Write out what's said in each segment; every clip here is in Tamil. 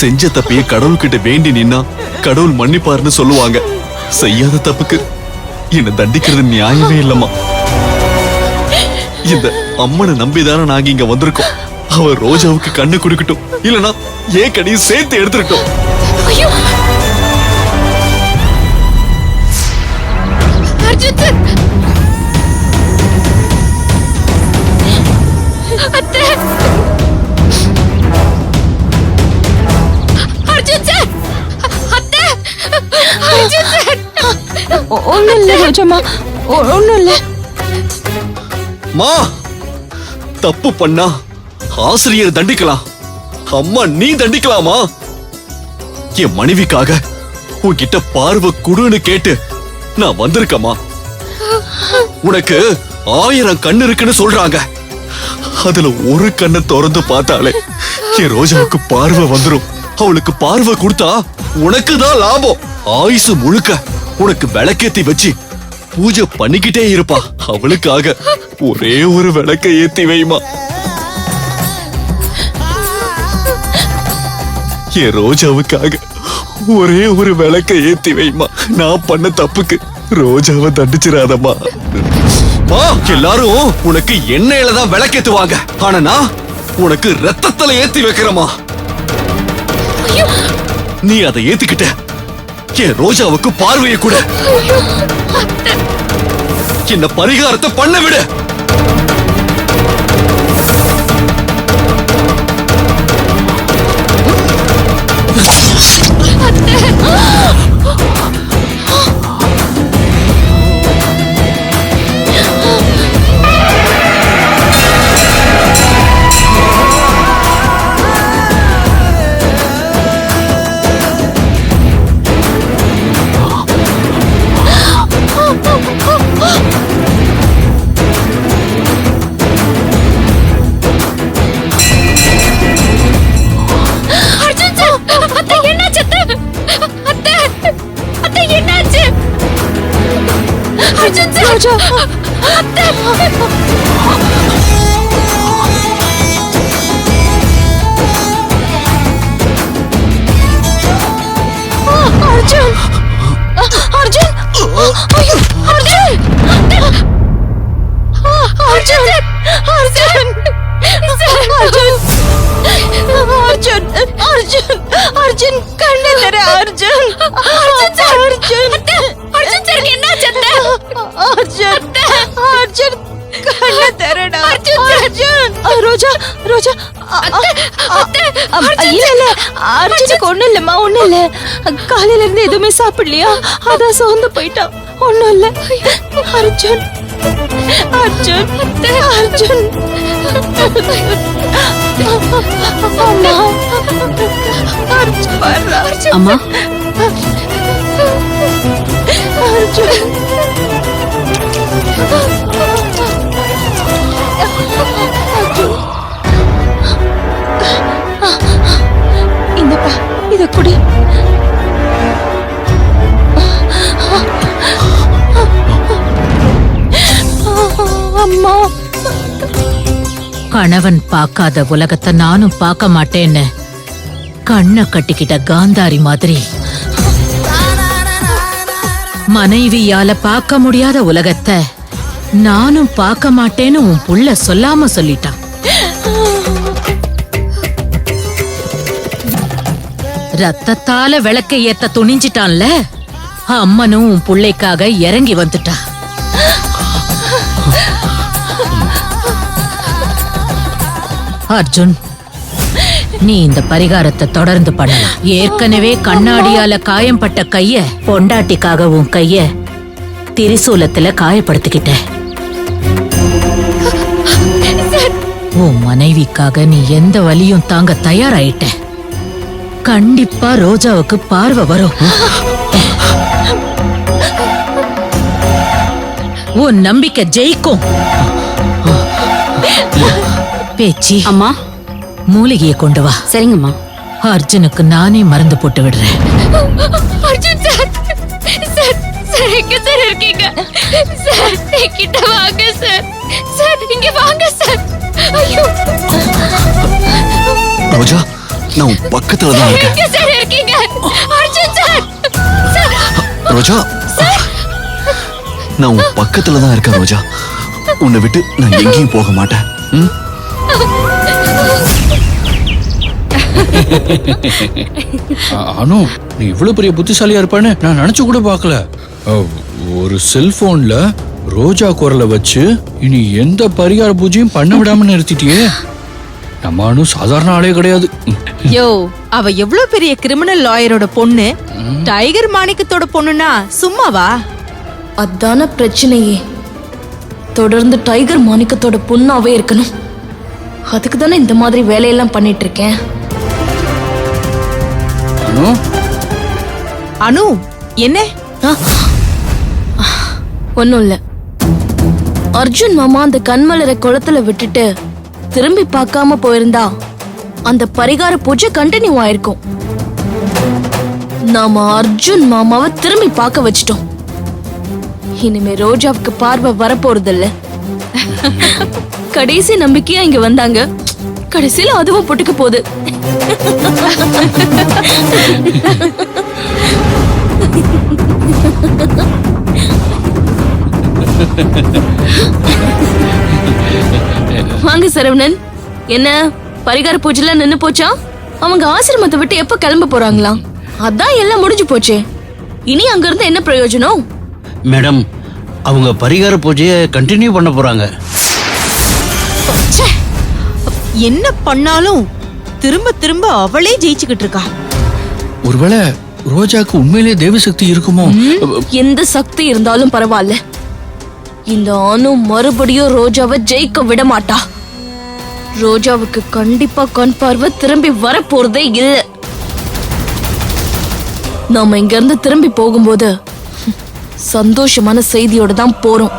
செஞ்ச தப்பையே கடவுள்கிட்ட வேண்டி நின்னா கடவுள் மன்னிப்பாருன்னு சொல்லுவாங்க. செய்யாத தப்புக்கு என்ன தண்டிக்கிறது நியாயமே இல்லம்மா. இந்த அம்மனை நம்பிதானே நாங்க இங்க வந்திருக்கோம். அவ ரோஜாவுக்கு கண்ணு குடுக்கட்டும், இல்லனா ஏன் கடையும் சேர்த்து எடுத்துட்டோம். ஒண்ணும் இல்ல ரோஜம்மா, ஒண்ணும் இல்ல. மா, தப்பு பண்ணா ஆசிரியர் தண்டிக்கலாம், அம்மா நீ தண்டிக்கலாமா? என் மனைவிக்காக உன்கிட்ட பார்வை குடுன்னு கேட்டு நான் வந்திருக்கமா. உனக்கு 1000 கண்ணு இருக்குன்னு சொல்றாங்க. அதுல ஒரு கண்ணை திறந்து பார்த்தாலே என் ரோஜாவுக்கு பார்வை வந்துரும். அவளுக்கு பார்வை கொடுத்தா உனக்கு தான் லாபம். ஆயுசு முழுக்க உனக்கு விளக்கேத்தி வச்சு பூஜை பண்ணிக்கிட்டே இருப்பா. அவளுக்காக ஒரே ஒரு விளக்க ஏத்தி வைமா. என் ரோஜாவுக்காக ஒரே ஒரு விளக்க ஏத்தி வைமா. நான் பண்ண தப்புக்கு ரோஜாவை தண்டிச்சிடாதம்மா. எல்லாரும் உனக்கு எண்ணெயில தான் விளக்கேத்துவாங்க, ஆனா நான் உனக்கு ரத்தத்துல ஏத்தி வைக்கிறமா. நீ அதை ஏத்துக்கிட்ட என் ரோஜாவுக்கு பார்வையை கூட என்ன பரிகாரத்தை பண்ண விடு. அர்ஜுன் கண்ணு தர. அர்ஜுன் அர்ஜுன் கண்ணு தரடா. அர்ஜுன் ரோஜா ரோஜா இல்ல இல்ல அர்ஜுனுக்கு ஒண்ணும் இல்லம்மா, ஒண்ணும் இல்ல. காலையில இருந்து எதுவுமே சாப்பிடலையா, அதான் சோர்ந்து போயிட்டான். ஒண்ணும் இல்ல. அர்ஜுன் அர்ஜுன் அர்ஜுன் அம்மா, அம்மா அர்ஜுன் இந்தப்பா, இத குடி. அம்மா, கணவன் பார்க்காத உலகத்தை நானும் பார்க்க மாட்டேன்னு கண்ணை கட்டிக்கிட்ட காந்தாரி மாதிரி மனைவியால பார்க்க முடியாத உலகத்தை நானும் பார்க்க மாட்டேன்னு உன் புள்ள சொல்லாம சொல்லிட்டான். ரத்தத்தால விளக்க ஏத்த துணிஞ்சிட்டான்ல, அம்மனும் உன் புள்ளைக்காக இறங்கி வந்துட்டா. அர்ஜுன், நீ இந்த பரிகாரத்தை தொடர்ந்து பண்ணலாம். ஏற்கனவே கண்ணாடியால காயம்பட்ட கைய பொண்டாட்டிக்காக உன் கைய திரிசூலத்துல காயப்படுத்திக்கிட்ட. உன் மனைவிக்காக நீ எந்த வலியும் தாங்க தயாராயிட்ட. கண்டிப்பா ரோஜாவுக்கு பார்வை வரும். உன் நம்பிக்கை ஜெயிக்கும். பேச்சி, அம்மா மூலிகையை கொண்டு வா. சரிங்கம்மா. அர்ஜுனுக்கு நானே மருந்து போட்டு விடுறேன். அர்ஜுன் சார், சார் சார் எங்க சார் இருக்கீங்க? சார் என்கிட்ட வாங்க சார். சார் இங்க வாங்க சார். ஐயோ ரோஜா, நான் உன் பக்கத்துல தான் இருக்கேன். எங்க சார் இருக்கீங்க? அர்ஜுன் சார்! சார்! ரோஜா, நான் உன் பக்கத்துல தான் இருக்கேன் ரோஜா. உன்னை விட்டு நான் எங்கேயும் போக மாட்டேன். ம்? அனு, நீ இவ்வளவு பெரிய புத்திசாலியா இருப்பான்னு நான் நினைச்சு கூட பார்க்கல. ஒரு செல்போன்ல ரோஜா குரலை வச்சு இனி எந்த பரிகார பூஜையும் பண்ண விடாம நிறுத்திட்டியே. நம்ம அனு சாதாரண ஆளே கிடையாது. யோ, அவ எவ்வளவு பெரிய கிரிமினல் லாயரோட பொண்ணு, டைகர் மாணிக்கத்தோட பொண்ணுனா சும்மாவா? அதான பிரச்சனையே. தொடர்ந்து டைகர் மாணிக்கத்தோட பொண்ணாவே இருக்கணும். அதுக்கு தானே இந்த மாதிரி வேலையெல்லாம் பண்ணிட்டு இருக்கேன். அனு, அனு, என்ன? ஒன்னும் இல்ல. அர்ஜுன் மாமா அந்த கண்மலரை குளத்துல விட்டுட்டு திரும்பி பார்க்காம போயிருந்தா அந்த பரிகார பூஜை கண்டினியூ ஆயிருக்கும். நாம அர்ஜுன் மாமாவை திரும்பி பார்க்க வச்சிட்டோம். இனிமே ரோஜாவுக்கு பார்வை வரப்போறது இல்ல. கடைசி நம்பிக்கையா இங்க வந்தாங்க, கடைசியில அதுவும் பொட்டுக்க போகுது. வாங்க சரவணன். என்ன பரிகார பூஜைலாம் நின்னு போச்சா? அவங்க ஆசிரமத்தை விட்டு எப்ப கிளம்ப போறாங்களாம்? அதான் எல்லாம் முடிஞ்சு போச்சே. இனி அங்க இருந்து என்ன பிரயோஜனம்? மேடம், அவங்க பரிகார பூஜையை கண்டினியூ பண்ண போறாங்க. என்ன பண்ணாலும் திரும்ப திரும்ப அவளே ஜெயிச்சுக்கிட்டு இருக்கா. ஒருவேளை ரோஜாக்கு உண்மையிலே தெய்வ சக்தி இருக்குமோ? எந்த சக்தி இருந்தாலும் பரவாயில்ல, இந்த அனு மறுபடியும் ரோஜாவை ஜெயிக்க விட மாட்டா. ரோஜாவுக்கு கண்டிப்பா கண் பார்வை திரும்பி வர போறதே இல்ல. நாம இங்க இருந்து திரும்பி போகும்போது சந்தோஷமான செய்தியோட தான் போறோம்.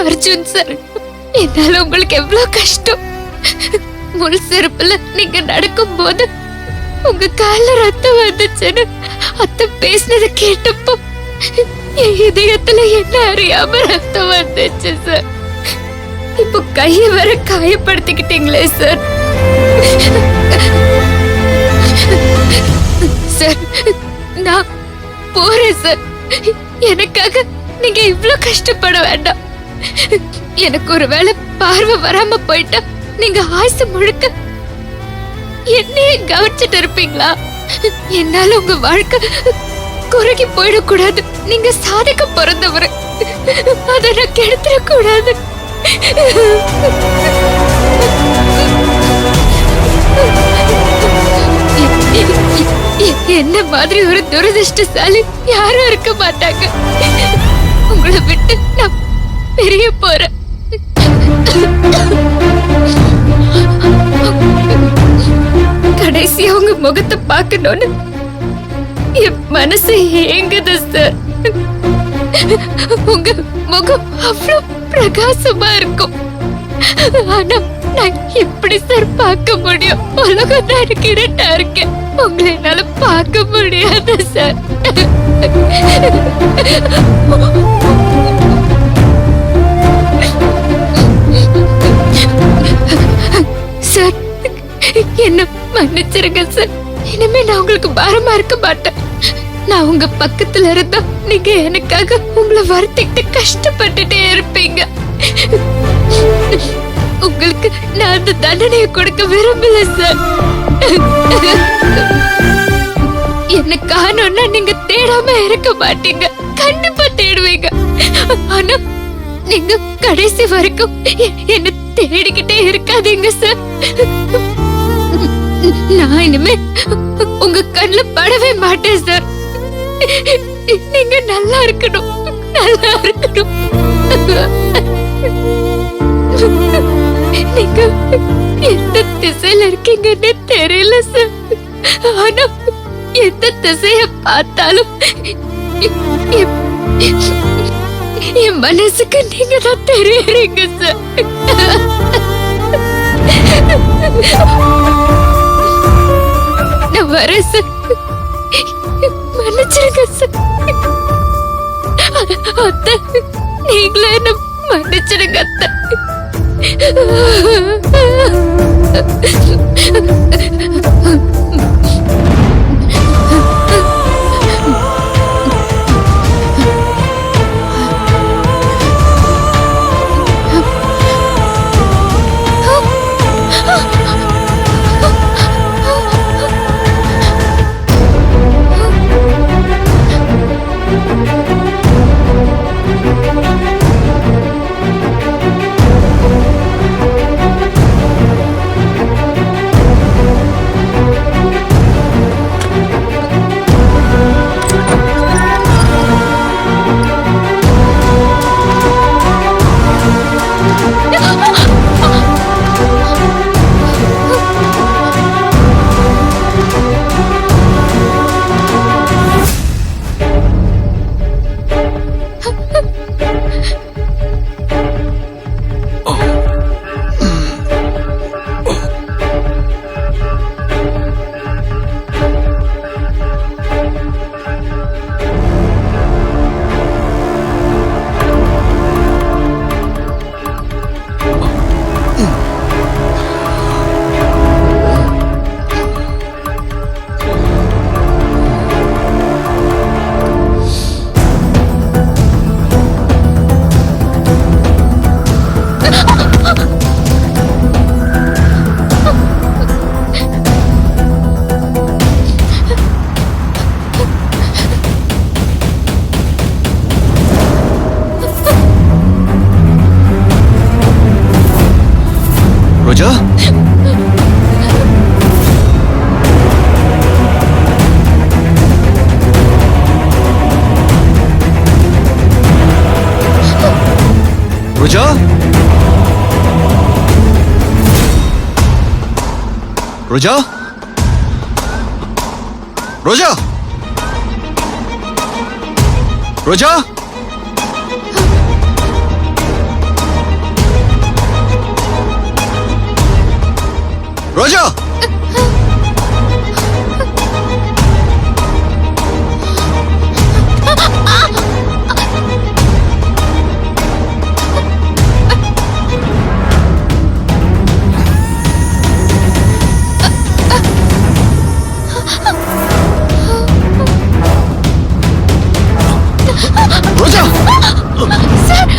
அர்ஜுன் சார், என்னால உங்களுக்கு எவ்வளவு கஷ்டம். முள் செருப்புல நீங்க நடக்கும் போது உங்க கால ரத்தம் வந்துச்சுன்னு அத்தை பேசினதை கேட்டப்போ என் இதயத்துல என்ன அறியாம ரத்தம் வந்துச்சு சார். இப்போ கையை வர காயப்படுத்திக்கிட்டீங்களே சார். சார், நான் போறேன் சார். எனக்காக நீங்க இவ்ளோ கஷ்டப்பட வேண்டாம். எனக்கு ஒரு வேளை பார்வை வராம போயிட்டா நீங்க ஆசை முழுக்க என்னையே கவனிச்சுட்டு இருப்பீங்களா? என்னால உங்க வாழ்க்கை குறுகி போயிடக்கூடாது. நீங்க சாதிக்க பிறந்தவரு, அதை நான் கெடுத்துடக்கூடாது. என்ன மாதிரி ஒரு துரதிர்ஷ்டசாலி யாரும் இருக்க மாட்டாங்க. உங்களை விட்டு நான் பெரிய போறேன். கடைசியா உங்க முகத்தை பார்க்கணும்னு என் மனசு ஏங்குது சார். உங்க முகம் அவ்வளவு பிரகாசமா இருக்கும். ஆனா நான் எப்படி சார் பார்க்க முடியும்? உலகம் தான் எனக்கு இருட்டா இருக்கேன். உங்களை என்னால பார்க்க முடியாது சார். சார், என்ன மன்னிச்சிருங்க சார். இனிமே நான் உங்களுக்கு பாரமா இருக்க மாட்டேன். நான் உங்க பக்கத்துல இருந்தா நீங்க எனக்காக உங்களை வருத்திட்டு கஷ்டப்பட்டுட்டே இருப்பீங்க. உங்களுக்கு நான் அந்த தண்டனையை கொடுக்க விரும்பல சார். என்ன காணோம்னா நீங்க தேடாம இருக்க மாட்டீங்க, கண்டிப்பா தேடுவீங்க. ஆனா நீங்க கடைசி வரைக்கும் என்ன தேடிக்கிட்டே இருக்காதீங்க சார். நான் இனிமே உங்க கண்ணுல படவே மாட்டேன் சார். நீங்க நல்லா இருக்கணும், நல்லா இருக்கணும். நீங்க எந்த திசையில இருக்கீங்கன்னு தெரியல சார். ஆனா எந்த திசைய பார்த்தாலும் என் மனசுக்கு நீங்க தான் தெரியுறீங்க சார். நான் வரேன் சார். மன்னிச்சிருங்க சார். அத்தை, நீங்களே என்ன மன்னிச்சிடுங்க அத்தை. ரோஜா, ரோஜா, ரோஜா, ரோஜா, ரோஜா, ரோஜா, ரோஜா,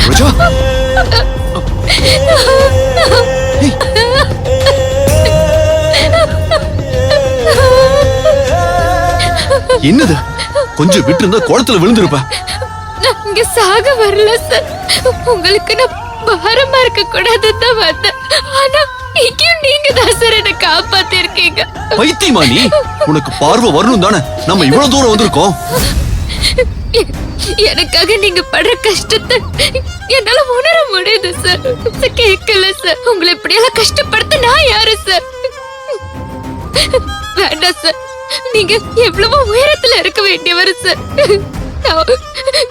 ரோஜா, ஏய். என்னது? கொஞ்சம் விட்டு இருந்தா குளத்துல விழுந்திருப்ப. நான் இங்க சாக வரல சார். உங்களுக்கு நான் பாரமா இருக்க கூடாதுன்னு தான் வந்தேன். ஆனா இங்கேயும் நீங்க தான் சார் என்ன காப்பாத்தி இருக்கீங்க. பைத்தியமா நீ? உனக்கு பார்வை வரணும் தானே நம்ம இவ்வளவு தூரம் வந்திருக்கோம். எனக்காக நீங்க படுற கஷ்டத்தை என்னால உணர முடியுது சார். கேட்கல சார். உங்களை இப்படியெல்லாம் கஷ்டப்படுத்த நான் யாரு சார்? வேண்டாம் சார். நீங்க எவ்வளவோ உயரத்துல இருக்க வேண்டியவர் சார்.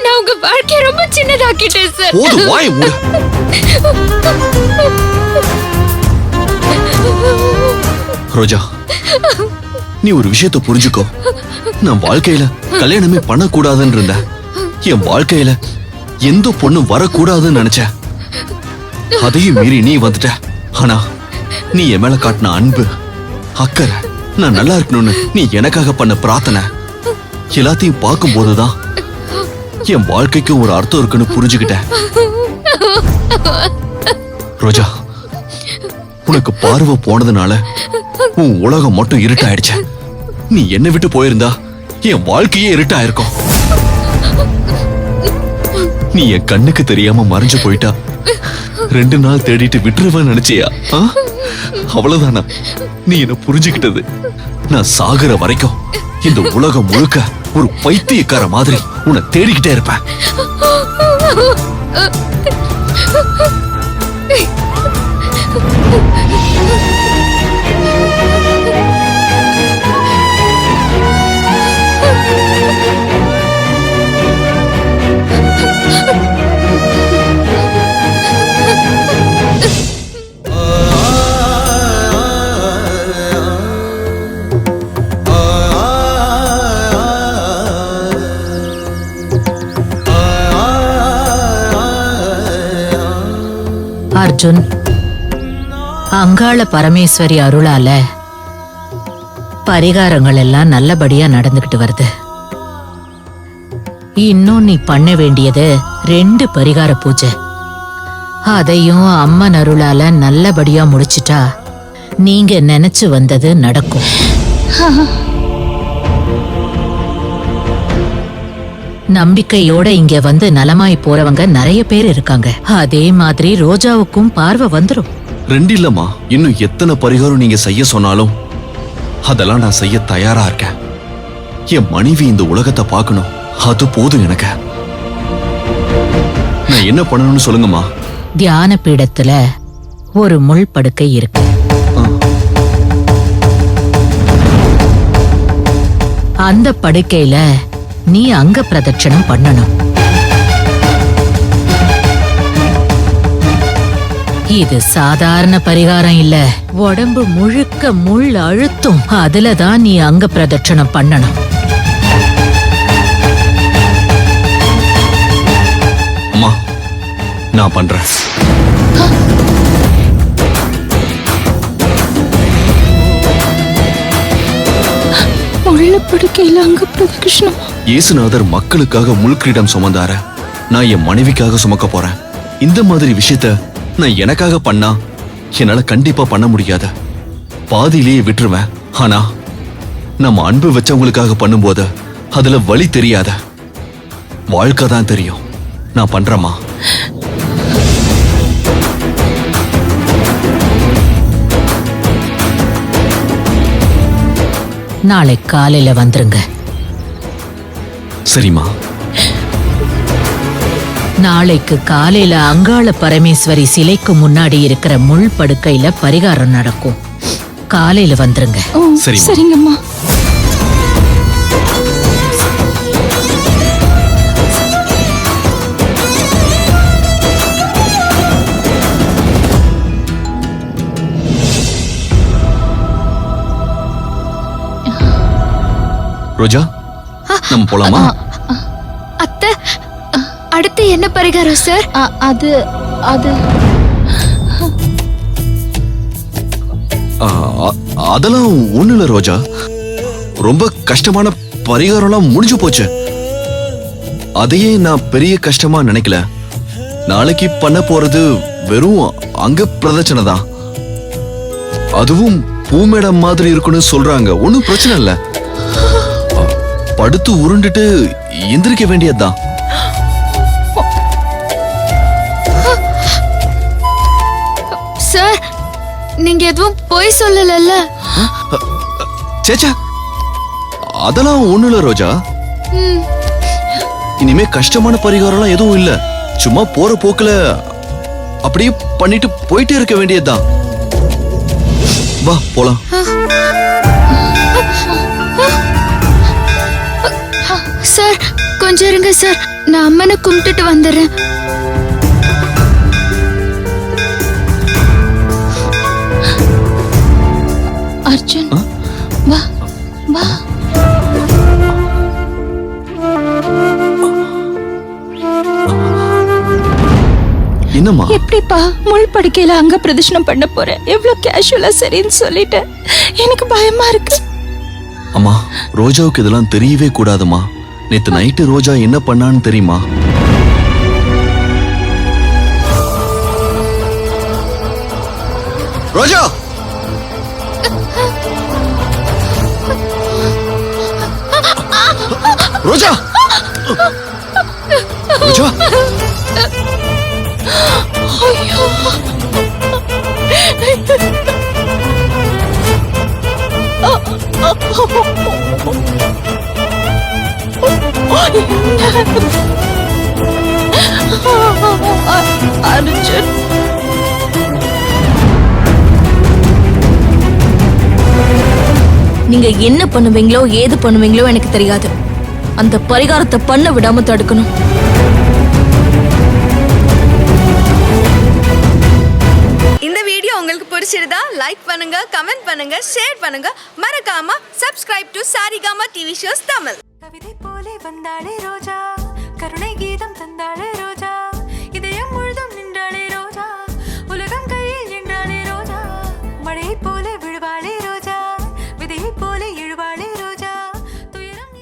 நான் உங்க வாழ்க்கைய ரொம்ப சின்னதாக்கிட்டேன் சார். போதும், வாய் மூடு. ரோஜா, நீ ஒரு விஷயத்தை புரிஞ்சுக்கோ. நான் வாழ்க்கையில கல்யாணமே பண்ணக்கூடாதுன்னு இருந்தேன். என் வாழ்க்கையில எந்த பொண்ணும் வரக்கூடாதுன்னு நினைச்சேன். அதையும் மீறி நீ வந்துட்ட. ஆனா நீ என் மேல காட்டின அன்பு, அக்கறை, நான் நல்லா இருக்கணும்னு நீ எனக்காக பண்ண பிரார்த்தனை எல்லாத்தையும் பார்க்கும் போதுதான் என் வாழ்க்கைக்கும் ஒரு அர்த்தம் இருக்குன்னு புரிஞ்சுக்கிட்டேன். ரோஜா, உனக்கு பார்வை போனதுனால உன் உலகம் மட்டும் இருட்டாயிடுச்சு. நீ என்னை விட்டு போயிருந்தா என் வாழ்க்கையே இருட்டாயிருக்கும். நீ என் கண்ணுக்கு தெரியாம மறைஞ்சு போயிட்டா 2 நாள் தேடிட்டு விட்டுருவேன்னு நினைச்சியா? அவ்வளவுதானா நீ என்ன புரிஞ்சுக்கிட்டது? நான் சாகுற வரைக்கும் இந்த உலகம் முழுக்க ஒரு பைத்தியக்கார மாதிரி உன்னை தேடிக்கிட்டே இருப்பேன். அர்ஜுன், அங்காள பரமேஸ்வரி அருளால பரிகாரங்கள் எல்லாம் நல்லபடியா நடந்துகிட்டு வருது. இன்னும் நீ பண்ண வேண்டியது 2 பரிகார பூஜை. அதையும் அம்மன் அருளால நல்லபடியா முடிச்சிட்டா நீங்க நினைச்சு வந்தது நடக்கும். நம்பிக்கையோட இங்க வந்து நலமாய் போறவங்க நிறைய பேர் இருக்காங்க. அதே மாதிரி ரோஜாவுக்கும் பார்வை வந்துரும். 2 இல்லம்மா, இன்னும் எத்தனை பரிகாரம் நீங்க செய்ய சொன்னாலும் அதெல்லாம் நான் செய்ய தயாரா இருக்கேன். என் மனைவி இந்த உலகத்தை பார்க்கணும், அது போதும் எனக்கு. நான் என்ன பண்ணணும்னு சொல்லுங்கம்மா. தியான பீடத்துல ஒரு முள் படுக்கை இருக்கு. அந்த படுக்கையில நீ அங்க பிரதட்சணம் பண்ணணும். இது சாதாரண பரிகாரம் இல்ல, உடம்பு முழுக்க முள் அழுத்தும். அதுலதான் நீ அங்க பிரதட்சணம் பண்ணணும். அம்மா, நான் பண்றேன். உள்ள படுக்கையில அங்க பிரதட்சணம். இயேசுநாதர் மக்களுக்காக முள்கிரீடம் சுமந்தார, நான் என் மனைவிக்காக சுமக்க போறேன். இந்த மாதிரி விஷயத்த நான் எனக்காக பண்ணா என்னால கண்டிப்பா பண்ண முடியாது. பாதியிலேயே விட்டுருவேன். ஆனா நம்ம அன்பு வச்சவங்களுக்காக பண்ணும்போது அதுல வலி தெரியாத, வாழ்க்கை தான் தெரியும். நான் பண்றேம்மா. நாளை காலையில வந்துருங்க. சரிம்மா. நாளைக்கு காலையில அங்காள பரமேஸ்வரி சிலைக்கு முன்னாடி இருக்கிற முள் படுக்கையில பரிகாரம் நடக்கும். காலையில வந்துருங்க. சரிம்மா. சரிங்கம்மா. ரோஜா, நம்ம போலாமா? அத்தை, அடுத்து என்ன பரிகாரம் சார்? அது அது அதெல்லாம் ஒண்ணு இல்ல ரோஜா. ரொம்ப கஷ்டமான பரிகாரம்லாம் முடிஞ்சு போச்சு. அதையே நான் பெரிய கஷ்டமா நினைக்கல. நாளைக்கு பண்ண போறது வெறும் அங்க பிரதட்சணை தான். அதுவும் பூமேடம் மாதிரி இருக்குன்னு சொல்றாங்க. ஒன்னும் பிரச்சனை இல்ல. படுத்து உருண்டுட்டு எந்திரிக்க வேண்டியதுதான். சார், நீங்க எதுவும் பொய் சொல்லல? சேச்சா, அதெல்லாம் ஒண்ணு இல்ல ரோஜா. இனிமே கஷ்டமான பரிகாரம்லாம் எதுவும் இல்ல. சும்மா போற போக்குல அப்படியே பண்ணிட்டு போயிட்டே இருக்க வேண்டியதுதான். வா போலாம். சார், கொஞ்சம் இருங்க சார், நான் அம்மனை கும்பிட்டுட்டு வந்துடுறேன். அர்ஜுன், வா வா. என்னம்மா? எப்படிப்பா முள் படுக்கையில அங்க பிரதட்சணம் பண்ண போறேன்? எவ்வளவு கேஷுவலா சரின்னு சொல்லிட்டேன். எனக்கு பயமா இருக்கு. அம்மா, ரோஜாவுக்கு இதெல்லாம் தெரியவே கூடாதுமா. நேத்து நைட்டு ரோஜா என்ன பண்ணான்னு தெரியுமா? ரோஜா, ரோஜா, ரோஜா. ஐயோ, அர்ஜுன், நீங்க என்ன பண்ணுவீங்களோ ஏது பண்ணுவீங்களோ எனக்கு தெரியாது. அந்த பரிகாரத்தை பண்ண விடாம தடுக்கணும். இந்த வீடியோ உங்களுக்கு பிடிச்சிருந்தா லைக் பண்ணுங்க, கமெண்ட் பண்ணுங்க, ஷேர் பண்ணுங்க. மறக்காம subscribe to Saregama TV shows Tamil. கவிதை போலே வந்தாளே ரோஜா, கருணை கீதம் தந்தாளே